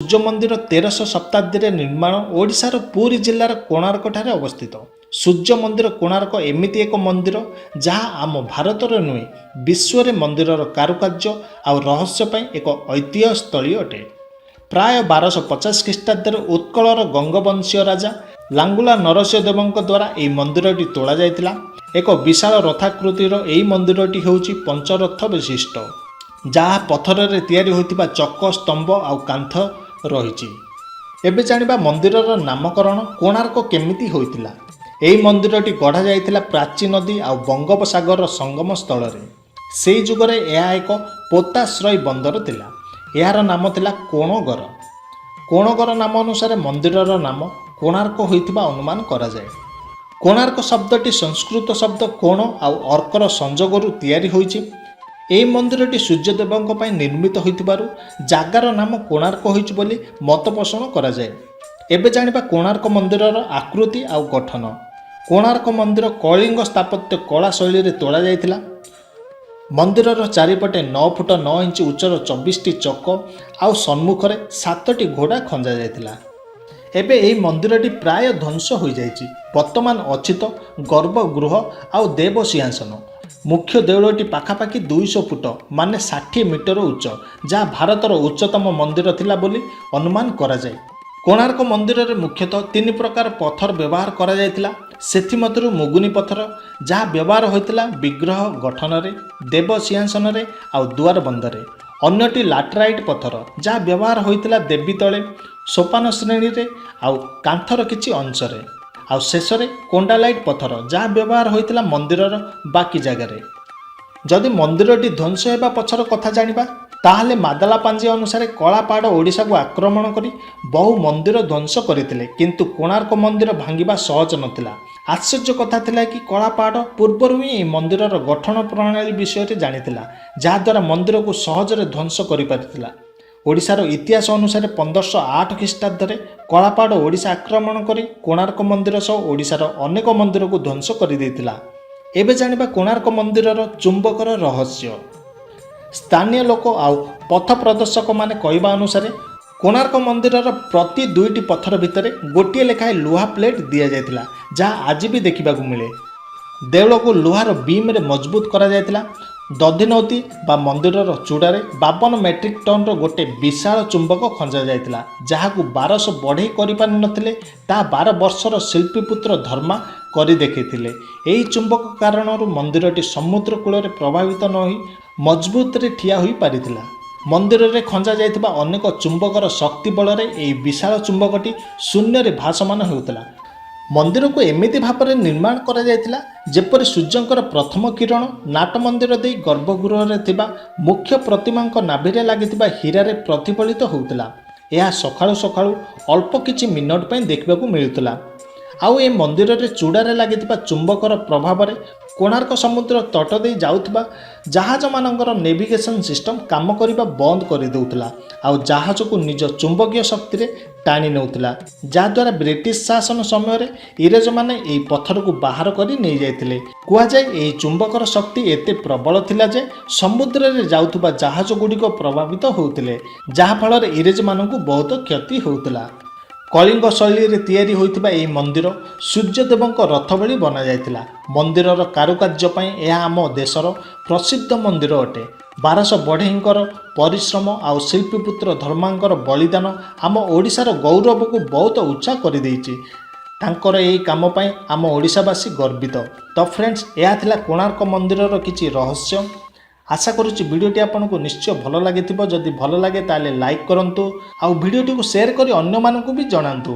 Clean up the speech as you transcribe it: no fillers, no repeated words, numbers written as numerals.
ସୂର୍ଯ୍ୟ ମନ୍ଦିର 1300 ଶତାବ୍ଦୀରେ ନିର୍ମାଣ ଓଡ଼ିଶାର ପୁରୀ ଜିଲ୍ଲାର କୋଣାର୍କଠାରେ ଅବସ୍ଥିତ। ସୂର୍ଯ୍ୟ ମନ୍ଦିର କୋଣାର୍କ ଏମିତି ଏକ ମନ୍ଦିର ଯାହା ଆମ ଭାରତରେ ନୁହେଁ ବିଶ୍ୱରେ ମନ୍ଦିରର କାରୁକାର୍ଯ୍ୟ ଆଉ ରହସ୍ୟ ପାଇଁ ଏକ ଐତିହ୍ୟ ସ୍ଥଳୀ ଅଟେ। ପ୍ରାୟ 1250 ଖ୍ରୀଷ୍ଟାବ୍ଦରେ ଉତ୍କଳର ଗଙ୍ଗବଂଶୀୟ ରାଜା ଲାଙ୍ଗୁଳା ନରସିଂହ ଦେବଙ୍କ ଦ୍ୱାରା ଏହି ମନ୍ଦିରଟି ତୋଳାଯାଇଥିଲା। ଏକ ବିଶାଳ ରଥାକୃତିର ଏହି ମନ୍ଦିରଟି ହେଉଛି ପଞ୍ଚରଥ ବିଶିଷ୍ଟ, ଯାହା ପଥରରେ ତିଆରି ହୋଇଥିବା ଚକ, ସ୍ତମ୍ଭ ଆଉ କାନ୍ଥ ରହିଛି। ଏବେ ଜାଣିବା ମନ୍ଦିରର ନାମକରଣ କୋଣାର୍କ କେମିତି ହୋଇଥିଲା। ଏହି ମନ୍ଦିରଟି ଗଢ଼ାଯାଇଥିଲା ପ୍ରାଚୀ ନଦୀ ଆଉ ବଙ୍ଗୋପସାଗରର ସଙ୍ଗମ ସ୍ଥଳରେ। ସେହି ଯୁଗରେ ଏହା ଏକ ପୋତାଶ୍ରୟୀ ବନ୍ଦର ଥିଲା। ଏହାର ନାମ ଥିଲା କୋଣଗର। କୋଣଗର ନାମ ଅନୁସାରେ ମନ୍ଦିରର ନାମ କୋଣାର୍କ ହୋଇଥିବା ଅନୁମାନ କରାଯାଏ। କୋଣାର୍କ ଶବ୍ଦଟି ସଂସ୍କୃତ ଶବ୍ଦ କୋଣ ଆଉ ଅର୍କର ସଂଯୋଗରୁ ତିଆରି ହୋଇଛି। ଏହି ମନ୍ଦିରଟି ସୂର୍ଯ୍ୟଦେବଙ୍କ ପାଇଁ ନିର୍ମିତ ହୋଇଥିବାରୁ ଜାଗାର ନାମ କୋଣାର୍କ ହୋଇଛି ବୋଲି ମତ ପୋଷଣ କରାଯାଏ। ଏବେ ଜାଣିବା କୋଣାର୍କ ମନ୍ଦିରର ଆକୃତି ଆଉ ଗଠନ। କୋଣାର୍କ ମନ୍ଦିର କଳିଙ୍ଗ ସ୍ଥାପତ୍ୟ କଳା ଶୈଳୀରେ ତୋଳାଯାଇଥିଲା। ମନ୍ଦିରର ଚାରିପଟେ 9 ଫୁଟ 9 ଇଞ୍ଚ ଉଚ୍ଚର 24ଟି ଚକ ଆଉ ସମ୍ମୁଖରେ 7ଟି ଘୋଡ଼ା ଖଞ୍ଜାଯାଇଥିଲା। ଏବେ ଏହି ମନ୍ଦିରଟି ପ୍ରାୟ ଧ୍ୱଂସ ହୋଇଯାଇଛି। ବର୍ତ୍ତମାନ ଅଛି ତ ଗର୍ଭଗୃହ ଆଉ ଦେବ ସିଂହାସନ। ମୁଖ୍ୟ ଦେଉଳଟି ପାଖାପାଖି 200 ଫୁଟ ମାନେ 60 ମିଟର ଉଚ୍ଚ, ଯାହା ଭାରତର ଉଚ୍ଚତମ ମନ୍ଦିର ଥିଲା ବୋଲି ଅନୁମାନ କରାଯାଏ। କୋଣାର୍କ ମନ୍ଦିରରେ ମୁଖ୍ୟତଃ 3 ପ୍ରକାର ପଥର ବ୍ୟବହାର କରାଯାଇଥିଲା। ସେଥିମଧ୍ୟରୁ ମୁଗୁନି ପଥର, ଯାହା ବ୍ୟବହାର ହୋଇଥିଲା ବିଗ୍ରହ ଗଠନରେ, ଦେବ ସିଂହାସନରେ ଆଉ ଦୁଆର ବନ୍ଧରେ। ଅନ୍ୟଟି ଲାଟରାଇଟ୍ ପଥର, ଯାହା ବ୍ୟବହାର ହୋଇଥିଲା ଦେବୀ ତଳେ, ସୋପାନ ଶ୍ରେଣୀରେ ଆଉ କାନ୍ଥର କିଛି ଅଂଶରେ। ଆଉ ଶେଷରେ କୋଣ୍ଡାଲାଇଟ୍ ପଥର, ଯାହା ବ୍ୟବହାର ହୋଇଥିଲା ମନ୍ଦିରର ବାକି ଜାଗାରେ। ଯଦି ମନ୍ଦିରଟି ଧ୍ୱଂସ ହେବା ପଛର କଥା ଜାଣିବା, ତାହେଲେ ମାଦଲା ପାଞ୍ଜି ଅନୁସାରେ କଳାପାହାଡ଼ ଓଡ଼ିଶାକୁ ଆକ୍ରମଣ କରି ବହୁ ମନ୍ଦିର ଧ୍ୱଂସ କରିଥିଲେ, କିନ୍ତୁ କୋଣାର୍କ ମନ୍ଦିର ଭାଙ୍ଗିବା ସହଜ ନଥିଲା। ଆଶ୍ଚର୍ଯ୍ୟ କଥା ଥିଲା କି କଳାପାହାଡ଼ ପୂର୍ବରୁ ହିଁ ଏହି ମନ୍ଦିରର ଗଠନ ପ୍ରଣାଳୀ ବିଷୟରେ ଜାଣିଥିଲା, ଯାହାଦ୍ୱାରା ମନ୍ଦିରକୁ ସହଜରେ ଧ୍ୱଂସ କରିପାରିଥିଲା। ଓଡ଼ିଶାର ଇତିହାସ ଅନୁସାରେ 1508 ଖ୍ରୀଷ୍ଟାବ୍ଦରେ କଳାପାହାଡ଼ ଓଡ଼ିଶା ଆକ୍ରମଣ କରି କୋଣାର୍କ ମନ୍ଦିର ସହ ଓଡ଼ିଶାର ଅନେକ ମନ୍ଦିରକୁ ଧ୍ୱଂସ କରିଦେଇଥିଲା। ଏବେ ଜାଣିବା କୋଣାର୍କ ମନ୍ଦିରର ଚୁମ୍ବକର ରହସ୍ୟ। ସ୍ଥାନୀୟ ଲୋକ ଆଉ ପଥ ପ୍ରଦର୍ଶକମାନେ କହିବା ଅନୁସାରେ କୋଣାର୍କ ମନ୍ଦିରର ପ୍ରତି 2ଟି ପଥର ଭିତରେ ଗୋଟିଏ ଲେଖାଏଁ ଲୁହା ପ୍ଲେଟ୍ ଦିଆଯାଇଥିଲା, ଯାହା ଆଜି ବି ଦେଖିବାକୁ ମିଳେ। ଦେଉଳକୁ ଲୁହାର ବିମ୍ରେ ମଜବୁତ କରାଯାଇଥିଲା। ଦଧିନଉତି ବା ମନ୍ଦିରର ଚୂଡ଼ାରେ 52 ମେଟ୍ରିକ୍ ଟନ୍ର ଗୋଟେ ବିଶାଳ ଚୁମ୍ବକ ଖଞ୍ଜାଯାଇଥିଲା, ଯାହାକୁ 1200 ବଢ଼େଇ କରିପାରିନଥିଲେ ତାହା 12 ବର୍ଷର ଶିଳ୍ପୀପୁତ୍ର ଧର୍ମା କରି ଦେଖାଇଥିଲେ। ଏହି ଚୁମ୍ବକ କାରଣରୁ ମନ୍ଦିରଟି ସମୁଦ୍ର କୂଳରେ ପ୍ରଭାବିତ ନ ହୋଇ ମଜବୁତରେ ଠିଆ ହୋଇପାରିଥିଲା। ମନ୍ଦିରରେ ଖଞ୍ଜାଯାଇଥିବା ଅନେକ ଚୁମ୍ବକର ଶକ୍ତି ବଳରେ ଏହି ବିଶାଳ ଚୁମ୍ବକଟି ଶୂନ୍ୟରେ ଭାସମାନ ହେଉଥିଲା। ମନ୍ଦିରକୁ ଏମିତି ଭାବରେ ନିର୍ମାଣ କରାଯାଇଥିଲା ଯେପରି ସୂର୍ଯ୍ୟଙ୍କର ପ୍ରଥମ କିରଣ ନାଟ ମନ୍ଦିର ଦେଇ ଗର୍ଭଗୃହରେ ଥିବା ମୁଖ୍ୟ ପ୍ରତିମାଙ୍କ ନାଭିରେ ଲାଗିଥିବା ହୀରାରେ ପ୍ରତିଫଳିତ ହେଉଥିଲା। ଏହା ସକାଳୁ ସକାଳୁ ଅଳ୍ପ କିଛି ମିନିଟ୍ ପାଇଁ ଦେଖିବାକୁ ମିଳୁଥିଲା। ଆଉ ଏ ମନ୍ଦିରରେ ଚୂଡ଼ାରେ ଲାଗିଥିବା ଚୁମ୍ବକର ପ୍ରଭାବରେ କୋଣାର୍କ ସମୁଦ୍ର ତଟ ଦେଇ ଯାଉଥିବା ଜାହାଜମାନଙ୍କର ନେଭିଗେସନ୍ ସିଷ୍ଟମ୍ କାମ କରିବା ବନ୍ଦ କରିଦେଉଥିଲା ଆଉ ଜାହାଜକୁ ନିଜ ଚୁମ୍ବକୀୟ ଶକ୍ତିରେ ଟାଣି ନେଉଥିଲା, ଯାହାଦ୍ୱାରା ବ୍ରିଟିଶ ଶାସନ ସମୟରେ ଇଂରେଜମାନେ ଏହି ପଥରକୁ ବାହାର କରି ନେଇଯାଇଥିଲେ। କୁହାଯାଏ ଏହି ଚୁମ୍ବକର ଶକ୍ତି ଏତେ ପ୍ରବଳ ଥିଲା ଯେ ସମୁଦ୍ରରେ ଯାଉଥିବା ଜାହାଜଗୁଡ଼ିକ ପ୍ରଭାବିତ ହେଉଥିଲେ, ଯାହାଫଳରେ ଇଂରେଜମାନଙ୍କୁ ବହୁତ କ୍ଷତି ହେଉଥିଲା। କଳିଙ୍ଗ ଶୈଳୀରେ ତିଆରି ହୋଇଥିବା ଏହି ମନ୍ଦିର ସୂର୍ଯ୍ୟଦେବଙ୍କ ରଥ ଭଳି ବନାଯାଇଥିଲା। ମନ୍ଦିରର କାରୁକାର୍ଯ୍ୟ ପାଇଁ ଏହା ଆମ ଦେଶର ପ୍ରସିଦ୍ଧ ମନ୍ଦିର ଅଟେ। 1200 ବଢ଼େଇଙ୍କର ପରିଶ୍ରମ ଆଉ ଶିଳ୍ପୀପୁତ୍ର ଧର୍ମାଙ୍କର ବଳିଦାନ ଆମ ଓଡ଼ିଶାର ଗୌରବକୁ ବହୁତ ଉଚ୍ଚା କରିଦେଇଛି। ତାଙ୍କର ଏହି କାମ ପାଇଁ ଆମ ଓଡ଼ିଶାବାସୀ ଗର୍ବିତ। ତ ଫ୍ରେଣ୍ଡସ୍, ଏହା ଥିଲା କୋଣାର୍କ ମନ୍ଦିରର କିଛି ରହସ୍ୟ। ଆଶା କରୁଛି ଭିଡ଼ିଓଟି ଆପଣଙ୍କୁ ନିଶ୍ଚୟ ଭଲ ଲାଗିଥିବ। ଯଦି ଭଲ ଲାଗେ ତାହେଲେ ଲାଇକ୍ କରନ୍ତୁ ଆଉ ଭିଡ଼ିଓଟିକୁ ସେୟାର କରି ଅନ୍ୟମାନଙ୍କୁ ବି ଜଣାନ୍ତୁ।